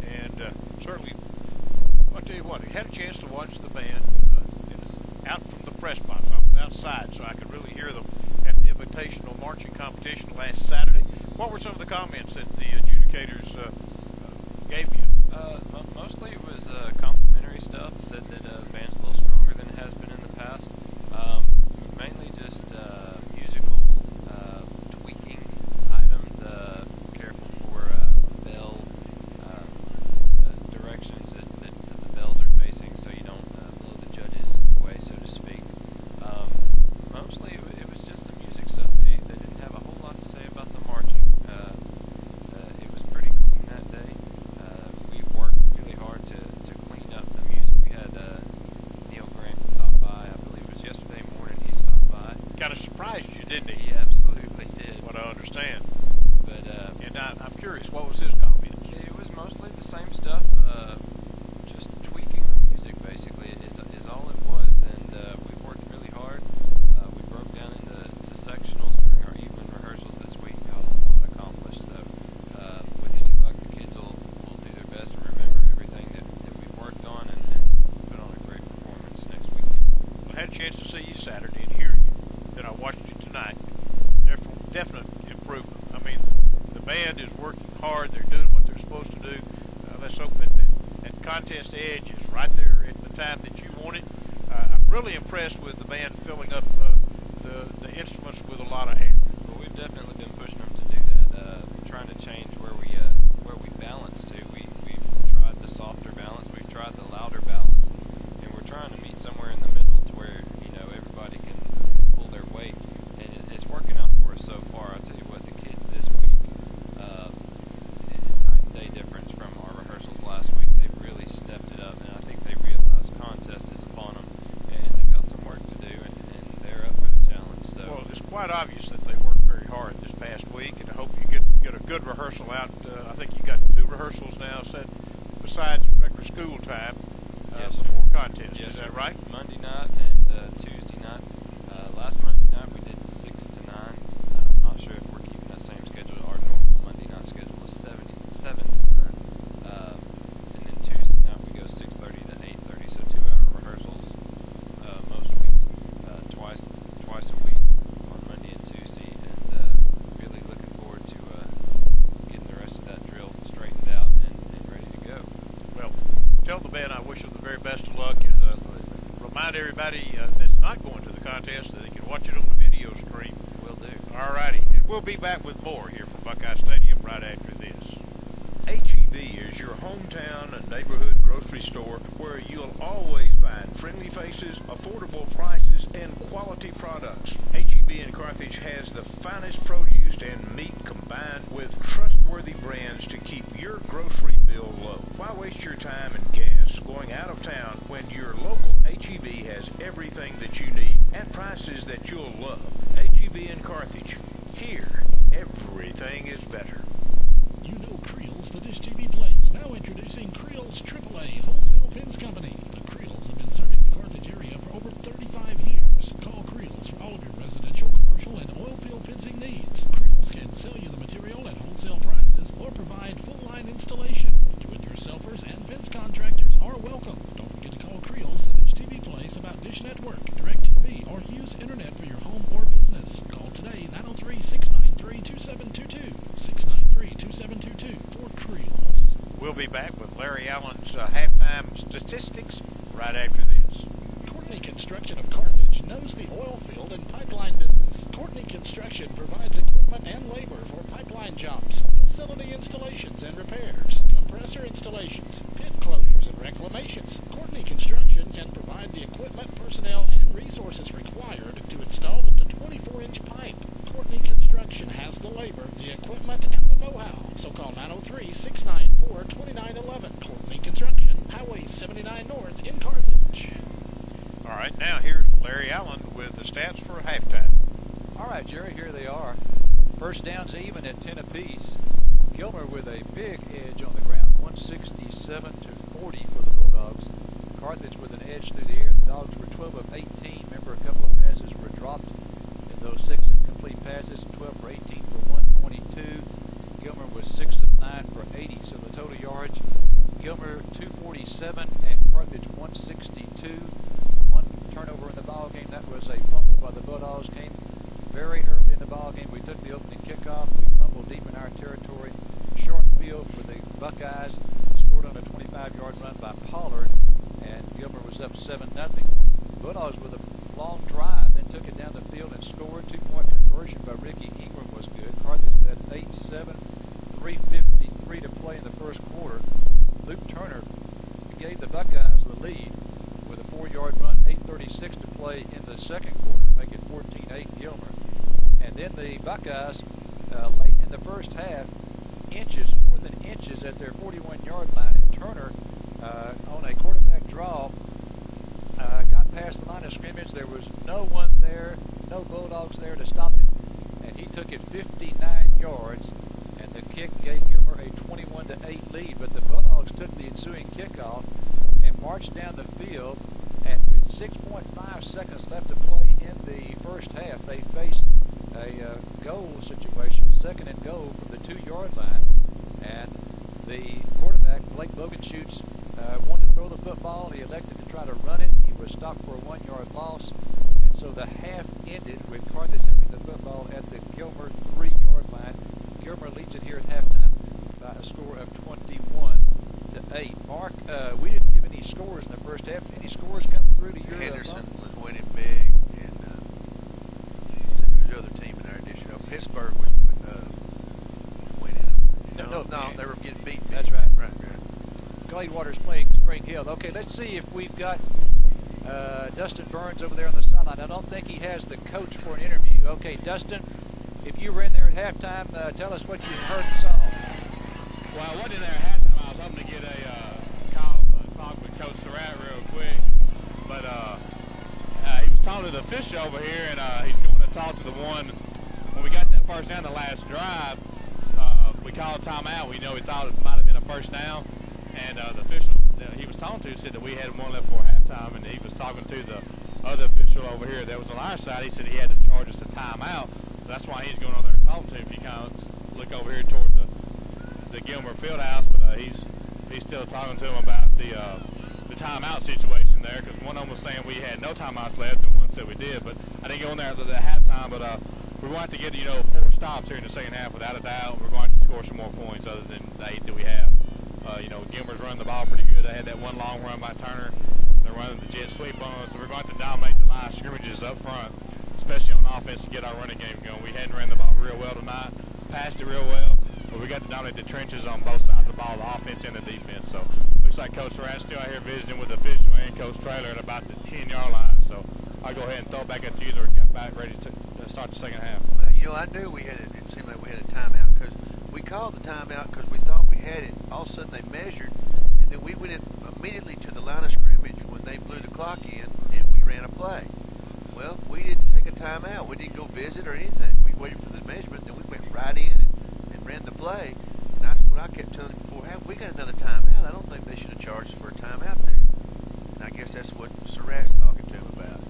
And certainly, I'll tell you what, I had a chance to watch the band out from the press box. I was outside, so I could really hear them at the invitational marching competition last Saturday. What were some of the comments that the adjudicators gave you? Mostly it was complimentary stuff. Said that the band's a little surprised you, didn't he? He absolutely did. What I understand. But And I'm curious, what was his comment? it was mostly the same stuff. Just tweaking the music basically is all it was, and we worked really hard. We broke down into sectionals during our evening rehearsals this week. Got a lot accomplished. So with any luck, the kids will do their best to remember everything that we've worked on and put on a great performance next weekend. I had a chance to see you Saturday and hear you. Then I watched you tonight. Definite improvement. I mean, the band is working hard. They're doing what they're supposed to do. Let's hope that contest edge is right there at the time that you want it. I'm really impressed with the band filling up the instruments with a lot of air. Well, we've definitely been pushing them to do that. Trying to change where we balance to. We've tried the softer balance. We've tried the louder balance, and we're trying to meet somewhere in the middle to where everybody can pull their weight, and it's working out for us so far. I'll tell you what, the kids this week, night and day difference from our rehearsals last week. They've really stepped it up, and I think they realize contest is upon them, and they've got some work to do, and they're up for the challenge. So, well, it's quite obvious that they worked very hard this past week, and I hope you get a good rehearsal out. I think you got 2 rehearsals now set besides regular school time Yes. before contest. yes, Is that sir. right? Monday night and Tuesday night. Last Monday night we did 6 to 9. I'm not sure if we're keeping that same schedule. Our normal Monday night schedule is 7 to 9. And then Tuesday night we go 6:30 to 8:30. So 2-hour rehearsals most weeks, twice a week on Monday and Tuesday. And really looking forward to getting the rest of that drill straightened out and ready to go. Well, tell the band I wish them the very best of luck, and Absolutely. remind everybody that's not going to the contest that they can watch it on the video stream. Will do. All righty, and we'll be back with more here from Buckeye Stadium right after this. H-E-B is your hometown and neighborhood grocery store where you'll always find friendly faces, affordable prices, and quality products. H-E-B in Carthage has the finest produce and meat combined with trustworthy brands to keep your grocery bill low. Why waste your time and gas going out of town when your local H-E-B has everything that you need at prices that you'll love? H-E-B in Carthage. Here, everything is better. You know Creel's, the Dish TV place. Now introducing Creel's AAA Wholesale Fence Company. The Creel's have been serving the Carthage area for over 35 years. Call Creel's for all of your residential, commercial, and oil field fencing needs. Creel's can sell you the material at wholesale prices or provide full-line installation. Do-it-yourselfers and fence contractors are welcome. Don't forget to call Creel's, the Dish TV place, about Dish Network, DirecTV, or Hughes Internet for your home or business. Call today, 903-693-2722. 693-2722 for Creel's. We'll be back with Larry Allen's halftime statistics right after this. Courtney Construction of Carthage knows the oil field and pipeline business. Courtney Construction provides equipment and labor for pipeline jobs, facility installations and repairs, compressor installations, pit closures and reclamations. Courtney Construction can provide the equipment, personnel, and resources required to install up to 24-inch pipe. Courtney Construction has the labor, the equipment, and the know-how. So call 903-694-2911. Courtney Construction, Highway 79 North in Carthage. All right, now here's Larry Allen with the stats for halftime. All right, Jerry, here they are. First downs even at 10 apiece. Gilmer with a big edge on the ground, 167 to 40 for the Bulldogs. Carthage with an edge through the air. The Dogs were 12 of 18. Remember, a couple of passes were dropped in those 6 incomplete passes, 12 for 18 for 122. Gilmer was 6 of 9 for 80. So the total yards, Gilmer 247 and Carthage 162. One turnover in the ball game. That was a fumble by the Bulldogs. Came very early in the ball game. We took the opening kickoff. We fumbled deep in our territory. Short field for the Buckeyes. Scored on a 25-yard run by Pollard, and Gilmer was up 7-0. Bulldogs with a long drive, then took it down the field and scored. 2-point conversion by Ricky Ingram was good. Carthage led 8-7, 3:53 to play in the first quarter. Luke Turner gave the Buckeyes the lead with a 4-yard run, 8:36 to play in the second quarter, make it 14-8 Gilmer. And then the Buckeyes, late in the first half, more than inches at their 41-yard line, and Turner, on a quarterback draw, got past the line of scrimmage. There was no one there. no Bulldogs there to stop him, and he took it 59 yards, and the kick gave Gilmer a 21-8 lead. But the Bulldogs took the ensuing kickoff and marched down the field, and with 6.5 seconds left to play in the first half, they faced a goal situation, 2nd and goal from the 2-yard line, and the quarterback, Blake Bogenschutz, wanted to throw the football. He elected to try to run it. He was stopped for a 1-yard loss, and so the half ended with Carthage having the football at the Gilmer 3-yard line. Gilmer leads it here at halftime by a score of 21-8. Mark, we didn't give any scores in the first half. Any scores come through to your Henderson was winning big, and who's the other team in there? Pittsburgh was winning. No, they were getting beat. That's right. Right. Gladewater's playing Spring Hill. Okay, let's see if we've got Dustin Burns over there on the sideline. I don't think he has the coach for an interview. Okay, Dustin, if you were in there at halftime, tell us what you heard and saw. Well, I wasn't in there at halftime. I was hoping to get a talk with Coach Surratt real quick. But he was talking to the official over here, and he's going to talk to the one. When we got that first down the last drive, we called timeout. We thought it might have been a first down. And the official that he was talking to said that we had one left for halftime, and he was talking to the other official over here that was on our side. He said he had to charge us a timeout. So that's why he's going over there and talking to him. If you kind of look over here toward the Gilmer Fieldhouse, but he's still talking to him about the timeout situation there, because one of them was saying we had no timeouts left, and one said we did. But I didn't go in there at the halftime, but we're going to have to get 4 stops here in the second half without a doubt. We're going to have to score some more points other than the 8 that we have. Gilmer's running the ball pretty good. They had that one long run by Turner. They're running the jet sweep on us, so we're going to dominate the line of scrimmages up front, especially on offense, to get our running game going. We hadn't ran the ball real well tonight, passed it real well, but we got to dominate the trenches on both sides of the ball, the offense and the defense. So looks like Coach Surratt's still out here visiting with the official and Coach Traylor at about the 10-yard line. So I'll go ahead and throw it back at you, or get back ready to start the second half. Well, I knew it seemed like we had a timeout, because we called the timeout because we thought we had it. All of a sudden they measured, and then we went in immediately to the line of scrimmage when they blew the clock in, and we ran a play. Well, we didn't take a timeout. We didn't go visit or anything. We waited for the measurement, then we went right in and ran the play. And that's what I kept telling you before. We got another timeout. I don't think they should have charged us for a timeout there. And I guess that's what Surratt's talking to him about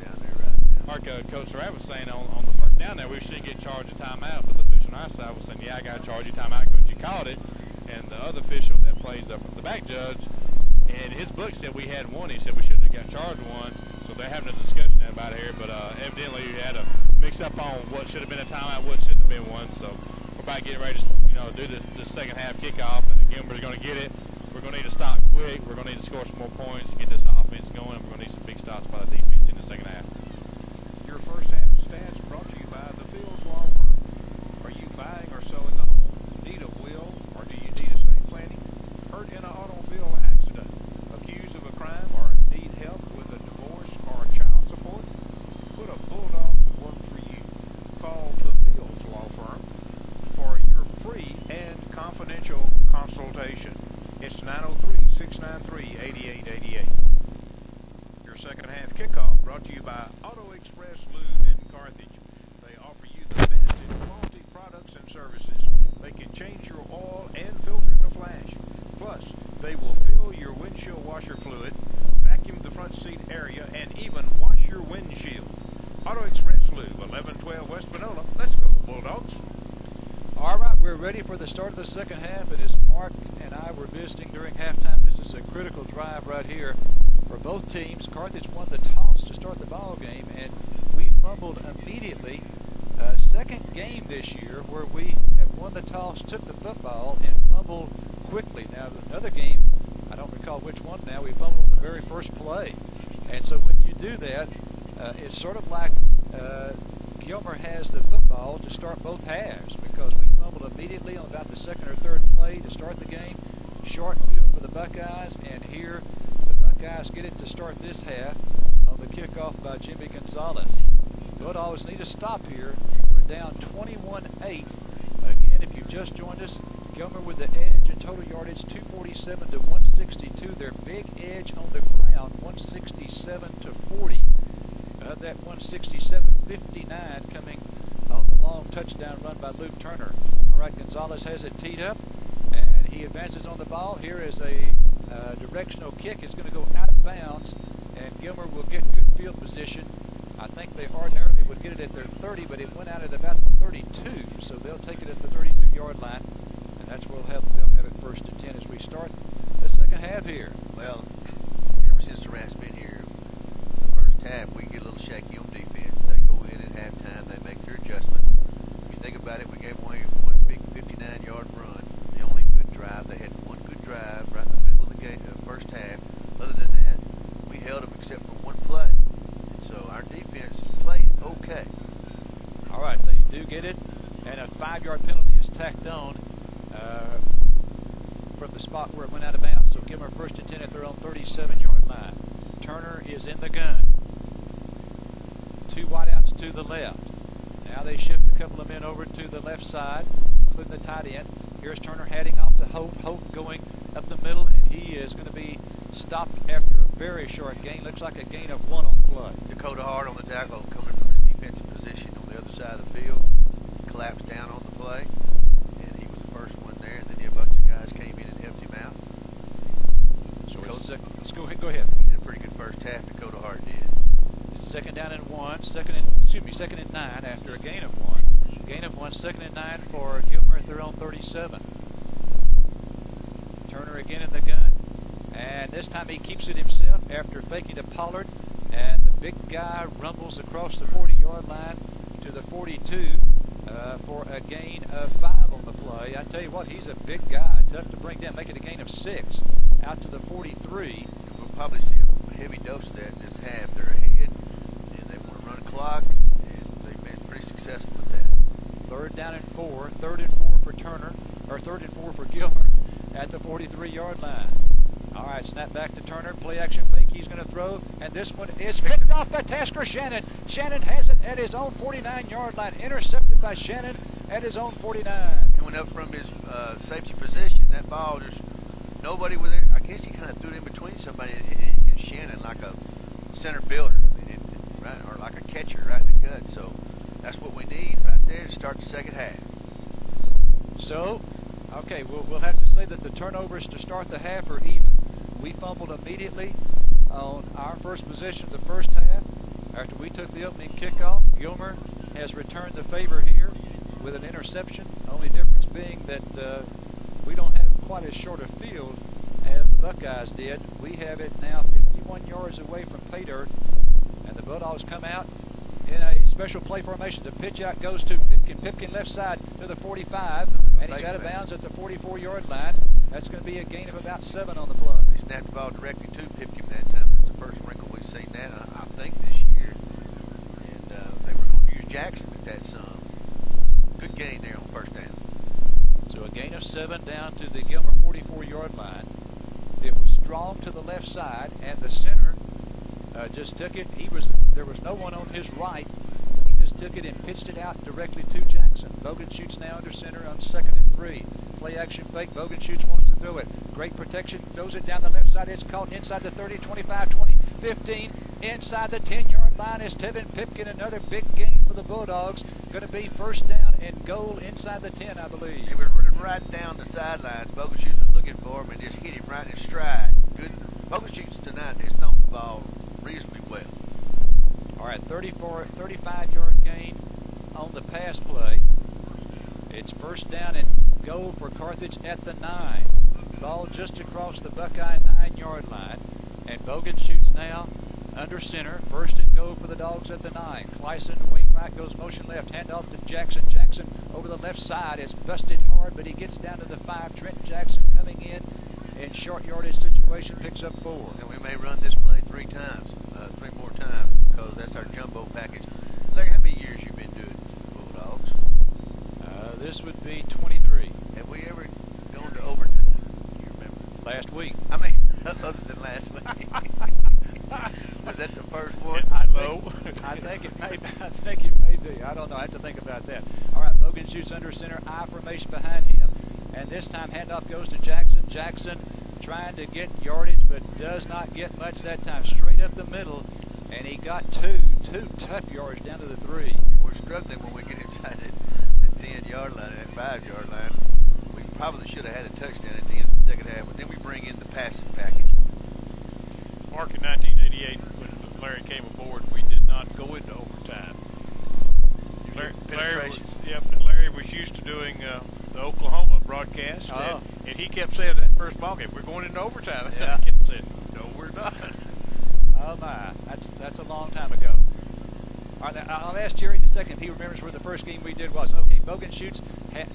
down there right now. Mark, Coach Surratt was saying on the first down there we shouldn't get charged a timeout, but the official on our side was saying, yeah, I got to charge you timeout because you called it. And the other official that plays up the back judge, and his book said we had one. He said we shouldn't have got charged one. So they're having a discussion about it here, but evidently we had a mix-up on what should have been a timeout, what shouldn't have been one. So we're about getting ready to do the second half kickoff, and Gilmer's going to get it. We're going to need to stop quick. We're going to need to score some more points, get this offense going, and we're going to need some big stops by the defense in the second half. Your first half stats brought to you by the Fields Law Firm. Are you buying or selling a home? Need a will, or do you need estate planning? Hurt in an automobile accident? Accused of a crime, or need help with a divorce or child support? Put a Bulldog to work for you. Call the Fields Law Firm for your free and confidential consultation. It's 903-693-8888. Your second half kickoff brought to you by Auto Express Lube in Carthage. They offer you the best in quality products and services. They can change your oil and filter in a flash. Plus, they will fill your windshield washer fluid, vacuum the front seat area, and even wash your windshield. Auto Express Lube, 1112 West Panola. Let's go, Bulldogs. All right, we're ready for the start of the second half. It is Mark and I were visiting during halftime. This is a critical drive right here for both teams. Carthage won the toss to start the ball game, and we fumbled immediately. Second game this year where we have won the toss, took the football, and fumbled quickly. Now, another game, I don't recall which one now, we fumbled on the very first play. And so when you do that, it's sort of like Gilmer has the football to start both halves, because we fumbled immediately on about the second or third play to start the game. Short field for the Buckeyes, and here the Buckeyes get it to start this half on the kickoff by Jimmy Gonzalez. Bulldogs need a stop here. We're down 21-8. Again, if you've just joined us, Gilmer with the edge in total yardage, 247 to 162. Their big edge on the ground, 167 to 40. Of that 167, 59 coming on the long touchdown run by Luke Turner. All right, Gonzalez has it teed up, and he advances on the ball. Here is a directional kick. It's going to go out of bounds, and Gilmer will get good field position. I think they ordinarily would get it at their 30, but it went out at about the 32, so they'll take it at the 32-yard line, and that's where they'll have it first and 10 as we start the second half here. Well, ever since Durant's been here, the first half, we get a little shaky on defense. They go in at halftime, they make their adjustments. If you think about it, we gave away one big 59-yard run. The only good drive, they had one good drive right in the middle of the game, first half. Other than that, we held them except for one play. And so our defense played okay. All right, they do get it, and a 5-yard penalty is tacked on from the spot where it went out of bounds. So Gilmer first and 10 at their own 37-yard line. Turner is in the gun. 2 wideouts to the left. Now they shift a couple of men over to the left side, including the tight end. Here's Turner heading off to Hope. Hope going up the middle, and he is going to be stopped after a very short gain. Looks like a gain of 1 on the play. Dakota Hart on the tackle, coming from his defensive position on the other side of the field. Collapsed down on the play, and he was the first one there, and then a bunch of guys came in and helped him out. So let's go ahead. He had a pretty good first half, Dakota Hart did. It's second down and 1, second and 9 after a gain of 1. Gain of 1, second and 9 for Gilmer at their own 37. Turner again in the gun, and this time he keeps it himself after faking to Pollard, and the big guy rumbles across the 40-yard line to the 42 for a gain of 5 on the play. I tell you what, he's a big guy, tough to bring down, make it a gain of 6 out to the 43. We'll probably see a heavy dose of that in this half. They're ahead, and they want to run a clock, and they've been pretty successful with that. Third down and 4 for Turner, or 3rd and 4 for Gilmer at the 43-yard line. All right, snap back to Turner, play action fake, he's going to throw, and this one is picked off by Tasker Shannon. Shannon has it at his own 49-yard line, intercepted by Shannon at his own 49. Coming up from his safety position, that ball just, nobody was there. I guess he kind of threw it in between somebody and hit Shannon like a center fielder, right, or like a catcher right in the gut. So that's what we need right there to start the second half. So, okay, we'll have to say that the turnovers to start the half are even. We fumbled immediately on our first possession of the first half. After we took the opening kickoff, Gilmer has returned the favor here with an interception. Only difference being that we don't have quite as short a field as the Buckeyes did. We have it now 51 yards away from pay dirt, and the Bulldogs come out in a special play formation. The pitch out goes to Pipkin. Pipkin left side to the 45, and he's out of bounds at the 44-yard line. That's going to be a gain of about 7 on the play. They snapped the ball directly to Pipkin that time. That's the first wrinkle we've seen that, I think, this year. And they were going to use Jackson with that some. Good gain there on first down. So a gain of 7 down to the Gilmer 44-yard line. It was strong to the left side, and the center just took it. There was no one on his right. He just took it and pitched it out directly to Jackson. Bogan shoots now under center on 2nd and 3. Play action fake. Bogan shoots, wants to throw it. Great protection. Throws it down the left side. It's caught inside the 30, 25, 20, 15. Inside the 10-yard line is Tevin Pipkin. Another big gain for the Bulldogs. Going to be first down and goal inside the 10, I believe. He was running right down the sidelines. Bogan shoots was looking for him and just hit him right in his stride. Good. Bogan shoots tonight has thrown the ball reasonably well. All right, 35-yard gain on the pass play. It's first down and goal for Carthage at the 9. Ball just across the Buckeye 9-yard line. And Bogan shoots now under center. First and goal for the Dogs at the 9. Clyson, wing right, goes motion left. Hand off to Jackson. Jackson over the left side is busted hard, but he gets down to the 5. Trent Jackson coming in short yardage situation, picks up 4. And we may run this play 3 more times, because that's our jumbo package. Larry, how many years you been doing Bulldogs? This would be 23. Have we ever gone to overtime? Do you remember? Last week. I mean, other than last week. Was that the first one? I think it may be. I don't know. I have to think about that. All right, Bogan shoots under center. I formation behind him. And this time handoff goes to Jackson. Jackson trying to get yardage, but does not get much that time. Straight up the middle And he got two tough yards down to the 3. And we're struggling when we get inside that 10-yard line, that 5-yard line. We probably should have had a touchdown at the end of the second half, but then we bring in the passing package. Mark, in 1988, when Larry came aboard, we did not go into overtime. Larry was used to doing the Oklahoma broadcast, and he kept saying that first ball game, we're going into overtime. Yeah. He kept saying, no, we're not. Oh my, that's a long time ago. I'll ask Jerry in a second if he remembers where the first game we did was. Okay, Bogan shoots.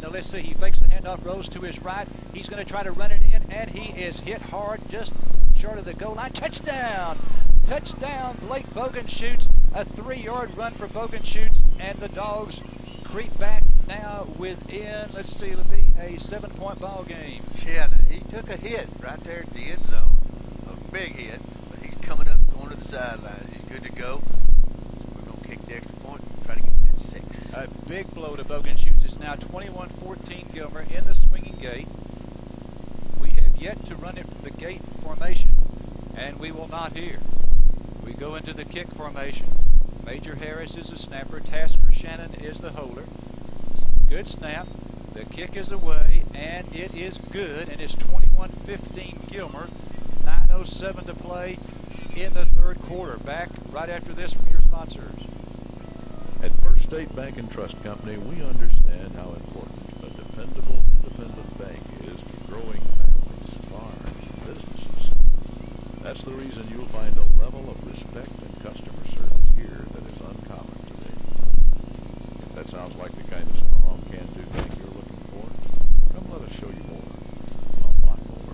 Now let's see, he fakes the handoff, rolls to his right. He's going to try to run it in, and he is hit hard just short of the goal line. Touchdown! Touchdown! Blake Bogan shoots. A 3-yard run for Bogan shoots, and the Dogs creep back now within, let's see, it'll be a 7-point ball game. Yeah, he took a hit right there at the end zone. A big hit, but he's coming up, going to the sidelines. He's good to go. We're going to kick the extra point and try to get within 6. A big blow to Bogan shoots. It's now 21-14 Gilmer in the swinging gate. We have yet to run it from the gate formation, and we will not here. We go into the kick formation. Major Harris is the snapper. Tasker Shannon is the holder. Good snap. The kick is away, and it is good, and it's 21-15 Gilmer. 9:07 to play in the third quarter. Back right after this from your sponsors. At First State Bank and Trust Company, we understand how important a dependable, independent bank is to growing families, farms, and businesses. That's the reason you'll find a level of respect and customer service here that is uncommon today. If that sounds like the kind of strong, can-do bank you're looking for, come let us show you more. A lot more.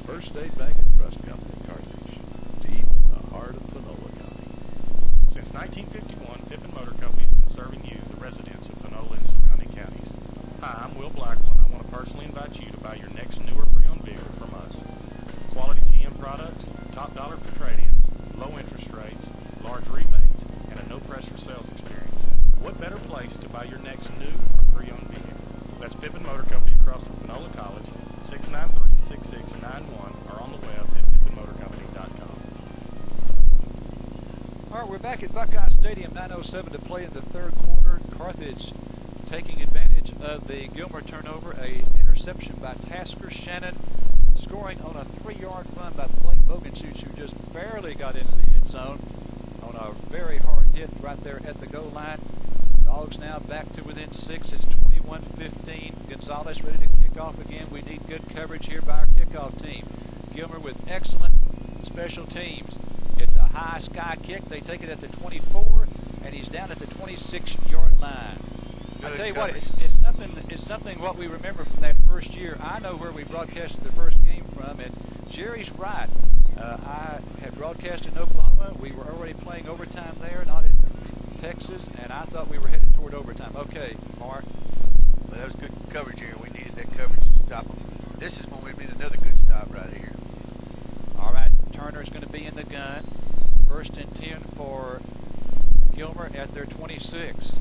First State Bank and Trust Company, Carthage, deep in the heart of Panola County. Since 1951, Pippin Motor Company has been serving you, the residents of Panola and surrounding counties. Hi, I'm Will Blackwell, and I want to personally invite you to buy your next newer pre-owned vehicle from us. Quality GM products, top dollar for trade-ins, low interest rates, large rebates, and a no-pressure sales experience. What better place to buy your next new or pre-owned vehicle? That's Pippin Motor Company across from Panola College, 693-6691, or on the web at pippinmotorcompany.com. All right, we're back at Buckeye Stadium, 9:07 to play in the third quarter. Carthage taking advantage of the Gilmer turnover, an interception by Tasker Shannon, scoring on a 3-yard run by Blake Boganshoots, who just barely got into the end zone on a very hard hit right there at the goal line. Dogs now back to within 6. It's 21-15. Gonzalez ready to kick off again. We need good coverage here by our kickoff team. Gilmer with excellent special teams. It's a high sky kick. They take it at the 24, and he's down at the 26-yard line. I tell you what, it's something what we remember from that first year. I know where we broadcasted the first game from, and Jerry's right. I had broadcast in Oklahoma. We were already playing overtime there, not in Texas, and I thought we were headed toward overtime. Okay, Mark. Well, that was good coverage here. We needed that coverage to stop them. This is when we need another good stop right here. All right, Turner's going to be in the gun. 1st and 10 for Gilmer at their 26.